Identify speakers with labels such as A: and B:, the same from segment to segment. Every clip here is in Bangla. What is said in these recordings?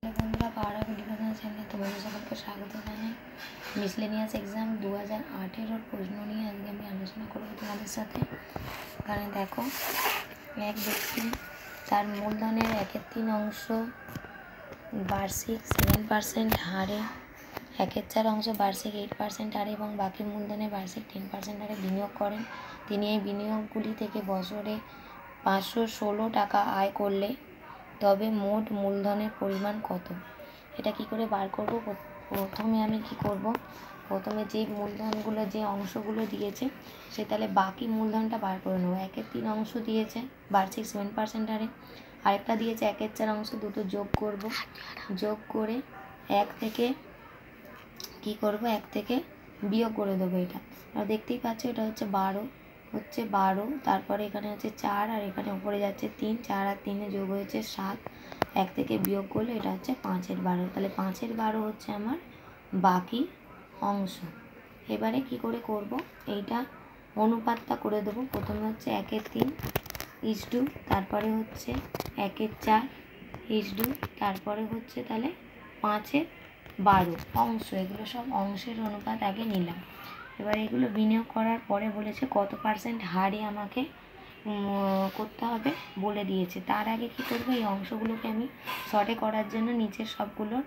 A: বন্ধুরা, পাওয়ার ভিডিও চ্যানেলে তোমাদের সকলকে স্বাগত জানাই। মিসলেনিয়াস এক্সাম 2018 প্রশ্ন নিয়ে আজকে আমি আলোচনা করবো তোমাদের সাথে। এখানে দেখো, এক ব্যক্তি তার মূলধনের 1/3 অংশ বার্ষিক 7% হারে, 1/4 অংশ বার্ষিক 8% হারে এবং বাকি মূলধনে বার্ষিক 10% হারে বিনিয়োগ করেন। তিনি এই বিনিয়োগগুলি থেকে বছরে 516 টাকা আয় করলে তবে মোট মূলধনের পরিমাণ কত? এটা কি করে বার করব? প্রথমে আমি কি করব, প্রথমে যে মূলধনগুলো যে অংশগুলো দিয়েছে সে তাহলে বাকি মূলধনটা বার করে নেবো। 1/3 অংশ দিয়েছে বার্ষিক 7% হারে, আরেকটা দিয়েছে 1/4 অংশ, দুটো যোগ করব। যোগ করে 1 থেকে কি করব, 1 থেকে বিয়োগ করে দেবো। এটা দেখতেই পাচ্ছ, এটা হচ্ছে 12, তারপরে এখানে হচ্ছে 4 আর এখানে উপরে যাচ্ছে 3, 4 আর 3 যোগ হয়েছে 7, 1 থেকে বিয়োগ করলে এটা হচ্ছে 5/12। তাহলে 5/12 হচ্ছে আমার বাকি অংশ। এবারে কি করে করব, এইটা অনুপাতটা করে দেবো। প্রথমে হচ্ছে 1/3 তারপরে হচ্ছে 1/4 তারপরে হচ্ছে তাহলে 5/12 অংশ। এগুলো সব অংশের অনুপাত আগে নিলাম। এবার এগুলো বিনিয়োগ করার পরে বলেছে কত পার্সেন্ট হারে আমাকে করতে হবে বলে দিয়েছে। তার আগে কি করবো, এই অংশগুলোকে আমি শর্টে করার জন্য নিচের সবগুলোর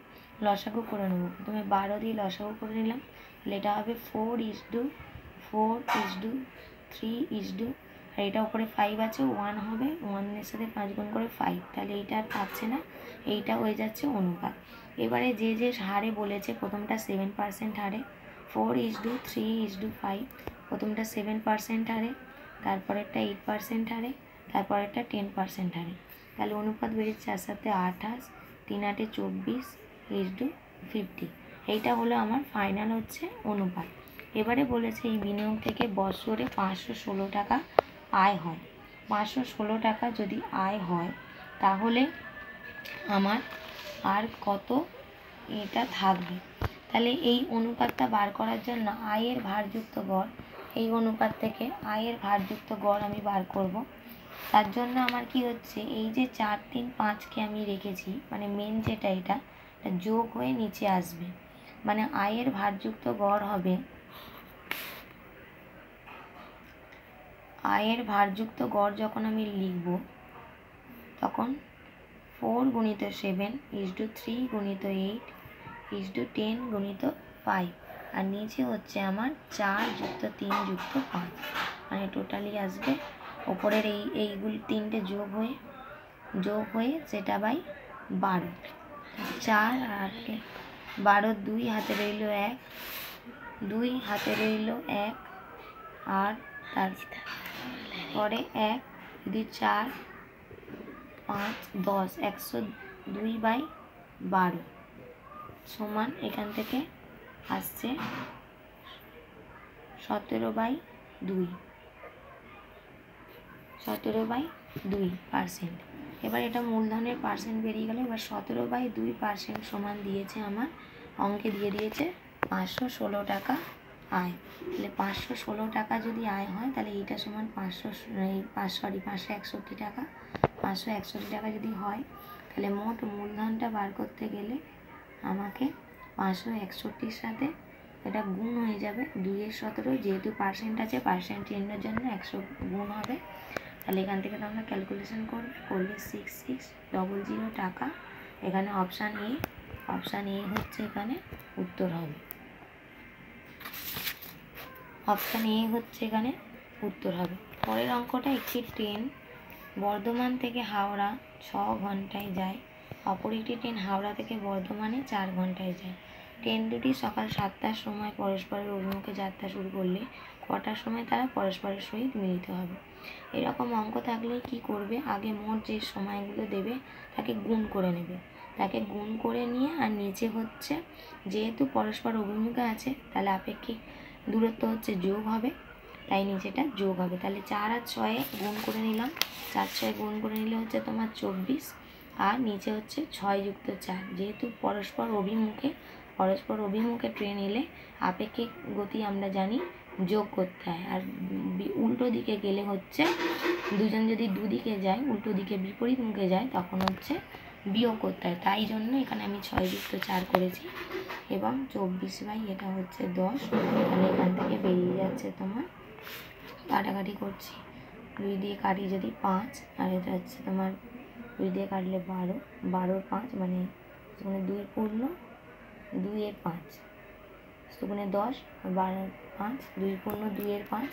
A: লসাগু করে নেবো। প্রথমে 12 দিয়ে লসাগু করে নিলাম, তাহলে এটা হবে 4:4:3, আর এটা উপরে 5 আছে, 1 হবে, 1-এর সাথে 5 গুণ করে 5, তাহলে এইটা আর পাচ্ছে না, এইটা হয়ে যাচ্ছে অনুপাত। এবারে যে যে হারে বলেছে, প্রথমটা 7% হারে, 4:3:5, প্রথমটা 7% হারে, তারপরেরটা 8% হারে, তারপরেরটা 10% হারে। তাহলে অনুপাত বেরিয়েছে 4-7-28, 3-8-24:50। এইটা হলো আমার ফাইনাল হচ্ছে অনুপাত। এবারে বলেছে এই বিনিয়োগ থেকে বছরে 516 টাকা আয় হয়। 516 টাকা যদি আয় হয় তাহলে আমার আর কত এটা থাকবে। তাহলে এই অনুপাতটা বার করার জন্য আয়ের ভারযুক্ত গড়, এই অনুপাত থেকে আয়ের ভারযুক্ত গড় আমি বার করব। তার জন্য আমার কি হচ্ছে, এই যে 4, 3, 5কে আমি রেখেছি, মানে মেন যেটা এটা যোগ হয়ে নিচে আসবে, মানে আয়ের ভারযুক্ত গড় হবে, আয়ের ভারযুক্ত গড় যখন আমি লিখব তখন 4 × 7:3 × 8:10 × 5, আর নিচে হচ্ছে আমার 4 + 3 + 5, মানে টোটালি আসবে ওপরের এইগুলি 3টে যোগ হয়ে সেটা বাই 12। 4 আর 12, 2 হাতে রইল 1, 2 হাতে রইল 1, আর তারপরে 1 যদি 4, 5, 10, 102/12 সমান এখান থেকে আসছে 17/2%। এবার এটা মূলধনের পার্সেন্ট বেরিয়ে গেল। এবার 17/2% সমান দিয়েছে আমার অঙ্কে, দিয়ে দিয়েছে 516 টাকা আয়। তাহলে 516 টাকা যদি আয় হয় তাহলে এইটা সমান 561 টাকা। 561 টাকা যদি হয় তাহলে মোট মূলধনটা বার করতে গেলে আমাকে 561-র সাথে এটা গুণ হয়ে যাবে 2-17, যেহেতু পার্সেন্ট আছে পার্সেন্ট চিহ্নের জন্য 100 গুণ হবে। তাহলে এখান থেকে তো আমরা ক্যালকুলেশন করলে 6600 টাকা। এখানে অপশান এ হচ্ছে এখানে উত্তর হবে। অপশান এ হচ্ছে এখানে উত্তর হবে। পরের অঙ্কটা, একটি ট্রেন বর্ধমান থেকে হাওড়া 6 ঘন্টায় যায়, অপর একটি ট্রেন হাওড়া থেকে বর্ধমানে 4 ঘন্টায় যায়। ট্রেন দুটি সকাল 7টার সময় পরস্পরের অভিমুখে যাত্রা শুরু করলে কটার সময় তারা পরস্পরের সহিত মিলিত হবে? এরকম অঙ্ক থাকলে কি করবে, আগে মোট যে সময়গুলো দেবে তাকে গুণ করে নেবে, তাকে গুণ করে নিয়ে আর নিচে হচ্ছে যেহেতু পরস্পর অভিমুখে আছে তাহলে আপেক্ষিক দূরত্ব হচ্ছে যোগ হবে, তাই নিচেটা যোগ হবে। তাহলে 4 আর 6 গুণ করে নিলাম, 4-6 গুণ করে নিলে হচ্ছে তোমার 24, আর নিচে হচ্ছে 6 + 4। যেহেতু পরস্পর অভিমুখে ট্রেন এলে আপেক্ষিক গতি আমরা জানি যোগ করতে হয়, আর উল্টো দিকে গেলে হচ্ছে দুজন যদি দুদিকে যায়, উল্টো দিকে বিপরীত মুখে যায়, তখন হচ্ছে বিয়োগ করতে হয়, তাই জন্য এখানে আমি 6 + 4 করেছি। এবং 24 এটা হচ্ছে 10, তাহলে এখান থেকে বেরিয়ে যাচ্ছে তোমার, কাটাকাটি করছি, 2 দিয়ে কাটি যদি 5, আর এটা হচ্ছে তোমার 2 দিয়ে কাটলে 12, 12 5 মানে 2 পূর্ণ 2 এর 5, 10, 12 5, 2 পূর্ণ 2 এর 5,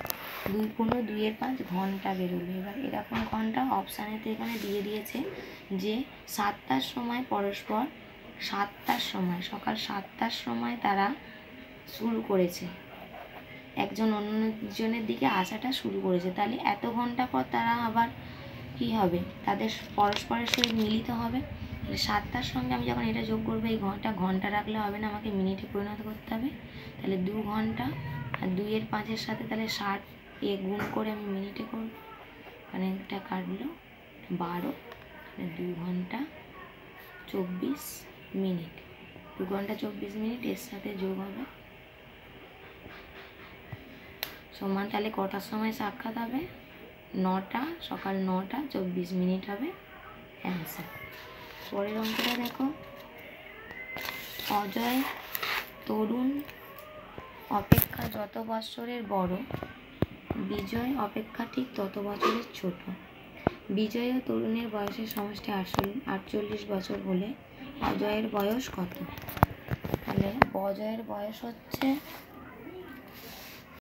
A: 2 পূর্ণ 2 এর 5 ঘন্টা বেরোলো। এবার এরকম ঘন্টা অপশানেতে এখানে দিয়ে দিয়েছে যে 7টার সময় পরস্পর, 7টার সময়, সকাল 7টার সময় তারা শুরু করেছে, একজন অন্যজনের দিকে আসাটা শুরু করেছে, তাহলে এত ঘন্টা পর তারা আবার কী হবে, তাদের পরস্পরের সহিত মিলিত হবে। 7টার সঙ্গে আমি যখন এটা যোগ করবো, এই ঘন্টা রাখলে হবে না, আমাকে মিনিটে পরিণত করতে হবে। তাহলে 2 ঘন্টা, আর 2 এর 5-এর সাথে তাহলে 60 গুণ করে আমি মিনিটে করব, মানে এটা কাটলো 12, 2 ঘন্টা 24 মিনিট, 2 ঘন্টা 24 মিনিট এর সাথে যোগ হবে সমান, তাহলে কটার সময় সাক্ষাৎ হবে, 9টা, সকাল 9টা 24 মিনিট হবে অ্যান্সার। পরের অঙ্কটা দেখো, অজয় তরুণ অপেক্ষা যত বছরের বড়, বিজয় অপেক্ষা ঠিক তত বছরের ছোট। বিজয় ও তরুণের বয়সের সমষ্টি 48 বছর হলে অজয়ের বয়স কত? তাহলে অজয়ের বয়স হচ্ছে